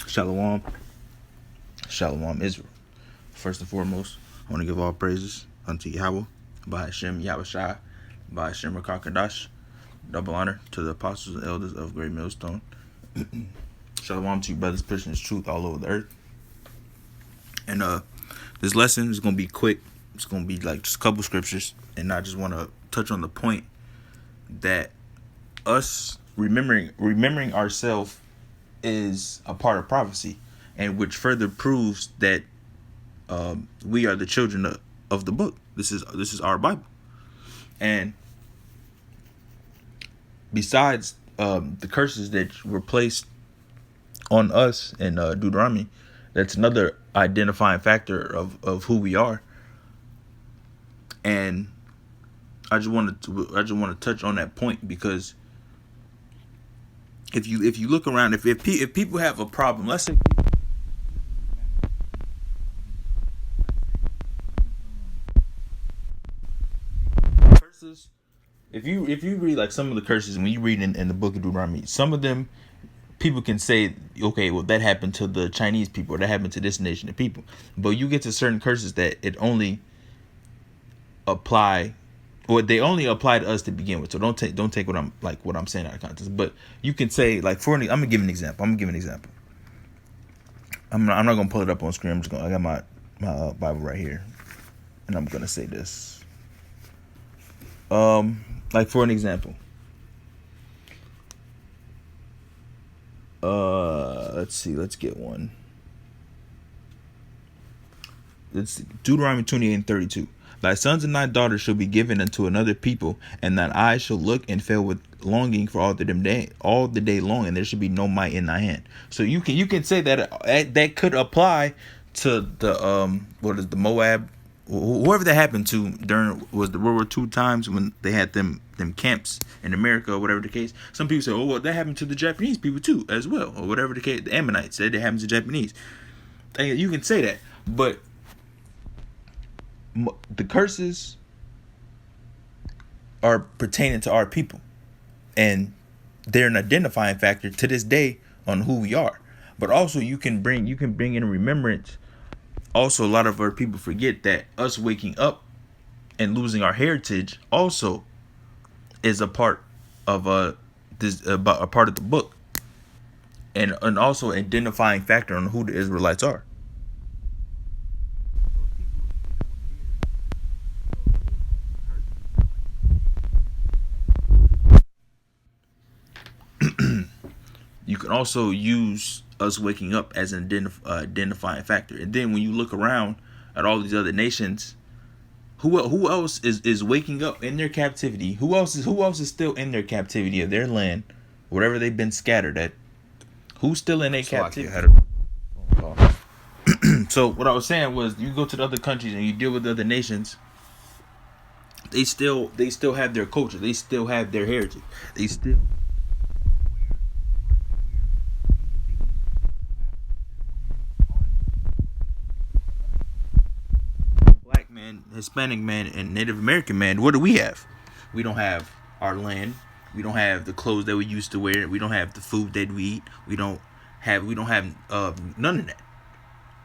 Shalom. Shalom Israel. First and foremost, I want to give all praises unto Yahweh, by Hashem Yahushai, by Hashem Rakakadash. Double honor to the apostles and elders of Great Millstone. Shalom to you brothers preaching this truth all over the earth. And this lesson is going to be quick. It's going to be like just a couple scriptures. And I just want to touch on the point that us remembering ourselves is a part of prophecy, and which further proves that we are the children of the book. This is our Bible. And besides the curses that were placed on us in Deuteronomy, that's another identifying factor of who we are. And I just want to touch on that point, because if you look around, if people have a problem, let's say curses, if you read like some of the curses, when you read in the book of Deuteronomy, some of them people can say, okay, well, that happened to the Chinese people, or that happened to this nation of people. But you get to certain curses that it only apply, or they only apply to us to begin with. So don't take what I'm saying out of context. But you can say, like, I'm gonna give an example. I'm not gonna pull it up on screen. I got my Bible right here, and I'm gonna say this. Like, for an example, let's see. Let's get one. It's Deuteronomy 28:32. Thy sons and thy daughters shall be given unto another people, and thine eyes shall look and fail with longing for all the day long, and there should be no might in thy hand. So you can say that could apply to the the Moab, whoever that happened to during was the World War II times, when they had them camps in America, or whatever the case. Some people say, oh, well, that happened to the Japanese people too as well, or whatever the case. The Ammonites said it happened to Japanese. And you can say that, but the curses are pertaining to our people, and they're an identifying factor to this day on who we are. But also you can bring in remembrance. Also, a lot of our people forget that us waking up and losing our heritage also is a part of a part of the book, and also identifying factor on who the Israelites are. You can also use us waking up as an identifying factor. And then when you look around at all these other nations, who else is waking up in their captivity? Who else is still in their captivity of their land, wherever they've been scattered at? Who's still in their captivity? So what I was saying was, you go to the other countries and you deal with the other nations. They still have their culture. They still have their heritage. They still. Man, Hispanic man, and Native American man, what do we have? We don't have our land. We don't have the clothes that we used to wear. We don't have the food that we eat. We don't have none of that.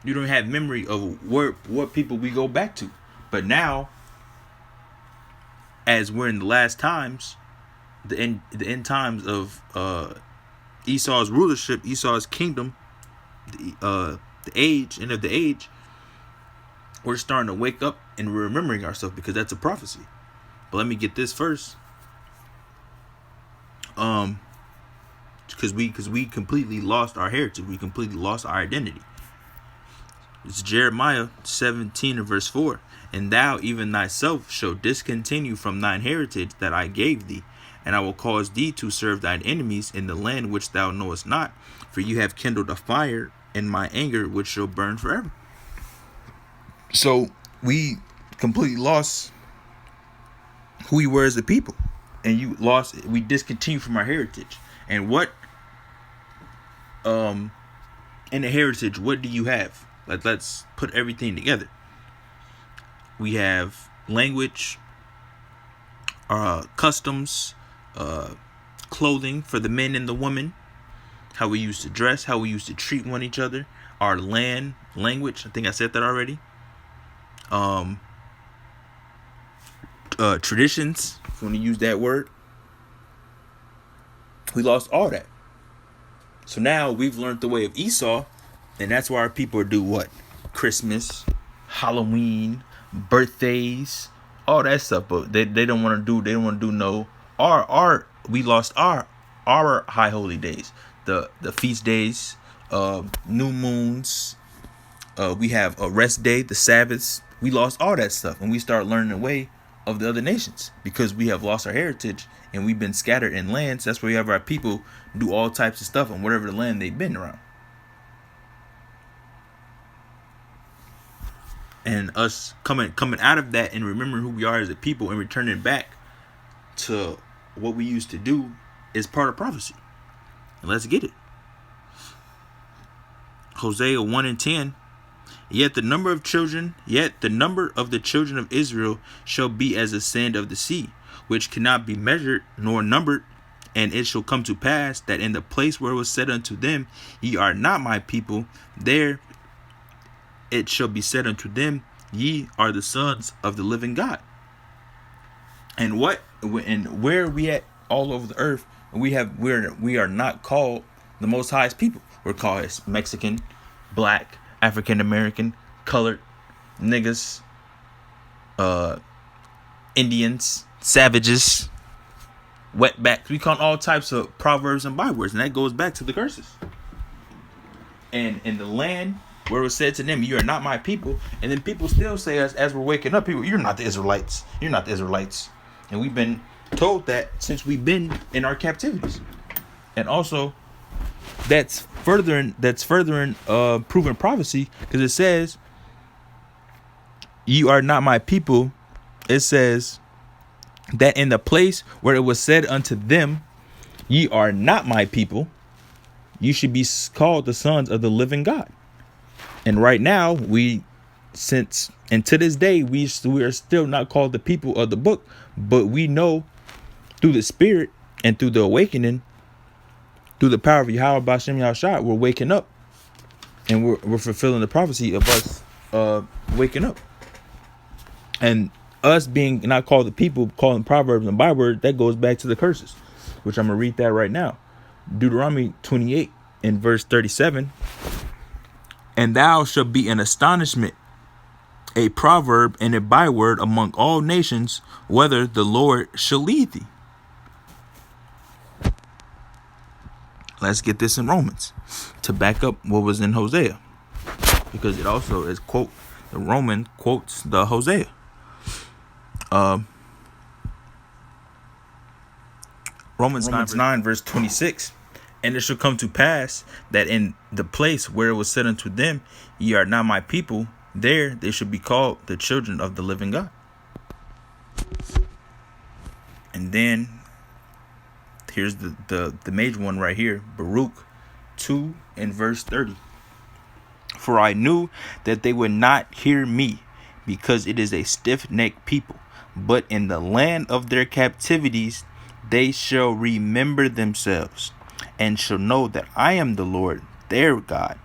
You don't have memory of what people we go back to. But now, as we're in the last times, the end times of Esau's rulership, Esau's kingdom, the end of the age, we're starting to wake up and we're remembering ourselves, because that's a prophecy. But let me get this first. Because we completely lost our heritage. We completely lost our identity. It's Jeremiah 17 and verse 4. And thou even thyself shalt discontinue from thine heritage that I gave thee, and I will cause thee to serve thine enemies in the land which thou knowest not, for you have kindled a fire in my anger which shall burn forever. So we completely lost who we were as a people, and we discontinued from our heritage. And what in the heritage, what do you have? Let's put everything together. We have language, customs, clothing for the men and the women, how we used to dress, how we used to treat one each other, our land, language. I think I said that already. Traditions, if you want to use that word. We lost all that. So now we've learned the way of Esau, and that's why our people do what? Christmas, Halloween, birthdays, all that stuff. But they don't want to do. They don't want to do no. We lost our high holy days, the feast days, new moons. We have a rest day, the Sabbaths. We lost all that stuff, and we start learning the way of the other nations because we have lost our heritage and we've been scattered in lands. That's where we have our people do all types of stuff on whatever the land they've been around. And us coming out of that and remembering who we are as a people and returning back to what we used to do is part of prophecy. And let's get it. Hosea 1:10. Yet the number of the children of Israel shall be as the sand of the sea, which cannot be measured nor numbered. And it shall come to pass that in the place where it was said unto them, Ye are not my people, there it shall be said unto them, Ye are the sons of the living God. And where are we at all over the earth? We are not called the Most Highest people. We're called as Mexican, Black, African American, colored, niggas, Indians, savages, wetbacks. We call all types of proverbs and bywords, and that goes back to the curses. And in the land where it was said to them, You are not my people, and then people still say us as we're waking up, people, you're not the Israelites. You're not the Israelites. And we've been told that since we've been in our captivities. And also, that's furthering proven prophecy, because it says, You are not my people. It says that in the place where it was said unto them, Ye are not my people, you should be called the sons of the living God. And right now, to this day, we are still not called the people of the book, but we know through the Spirit and through the awakening, through the power of Yahweh B'Shem Yahushua, we're waking up, and we're fulfilling the prophecy of us waking up. And us being not called the people, calling proverbs and byword, that goes back to the curses, which I'm going to read that right now. Deuteronomy 28 in verse 37. And thou shalt be an astonishment, a proverb and a byword among all nations, whether the Lord shall lead thee. Let's get this in Romans to back up what was in Hosea, because it also is the Roman quotes the Hosea. Romans 9 verse 26. And it shall come to pass that in the place where it was said unto them, Ye are not my people, there they should be called the children of the living God. And then here's the major one right here, Baruch 2 and verse 30. For I knew that they would not hear me, because it is a stiff-necked people. But in the land of their captivities they shall remember themselves, and shall know that I am the Lord their God.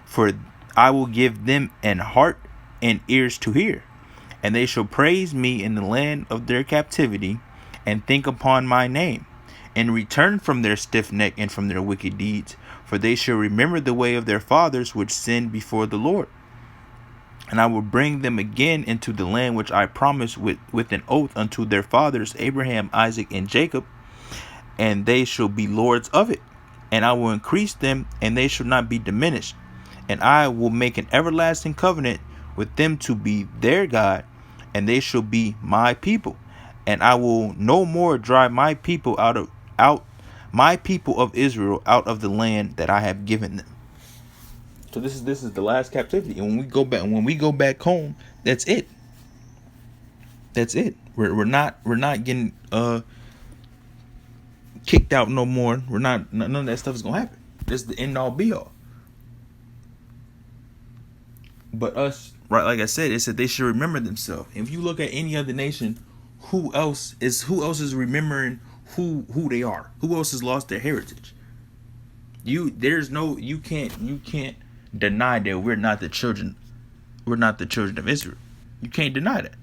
For I will give them an heart and ears to hear, and they shall praise me in the land of their captivity, and think upon my name, and return from their stiff neck and from their wicked deeds. For they shall remember the way of their fathers, which sinned before the Lord. And I will bring them again into the land which I promised with an oath unto their fathers, Abraham, Isaac, and Jacob, and they shall be lords of it. And I will increase them, and they shall not be diminished. And I will make an everlasting covenant with them to be their God, and they shall be my people. And I will no more drive my people my people of Israel out of the land that I have given them. So this is the last captivity. And when we go back home, that's it. That's it. We're not getting kicked out no more. None of that stuff is gonna happen. This is the end all be all. But us, right, like I said, it said they should remember themselves. If you look at any other nation, who else is remembering who they are? Who else has lost their heritage? You can't deny that we're not the children of Israel. You can't deny that.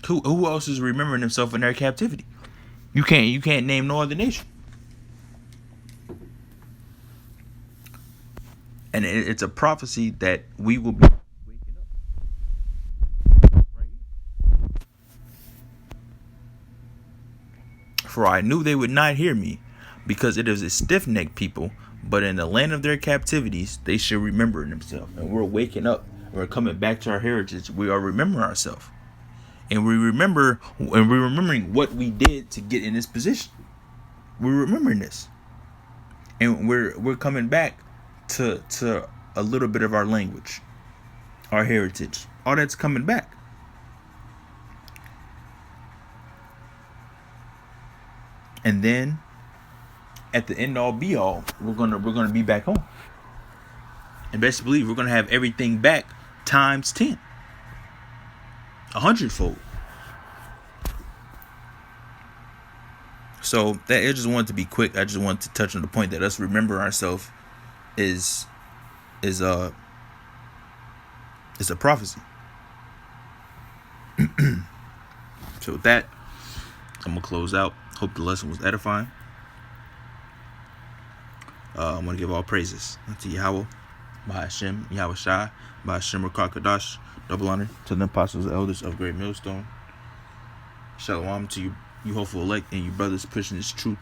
Who else is remembering himself in their captivity? You can't name no other nation. And it's a prophecy that we will be waking up right here. For I knew they would not hear me, because it is a stiff-necked people, but in the land of their captivities they shall remember themselves. And we're waking up. We're coming back to our heritage. We are remembering ourselves. And we're remembering what we did to get in this position. We're remembering this. And we're coming back to a little bit of our language, our heritage. All that's coming back. And then at the end all be all, we're gonna be back home. And best believe we're gonna have everything back times 10. 100-fold. So that I just wanted to be quick. I just wanted to touch on the point that us remember ourselves is a prophecy. So with that, I'm gonna close out. Hope the lesson was edifying. I'm gonna give all praises to Yahweh, by Hashem, Yahweh Shai, by Hashem Rakakadash. Double honor to the apostles and elders of Great Millstone. Shalom to you hopeful elect, and you brothers pushing this truth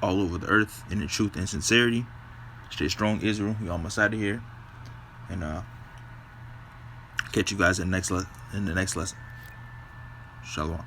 all over the earth in the truth and sincerity. Stay strong, Israel. We almost out of here, and catch you guys in the next lesson. Shalom.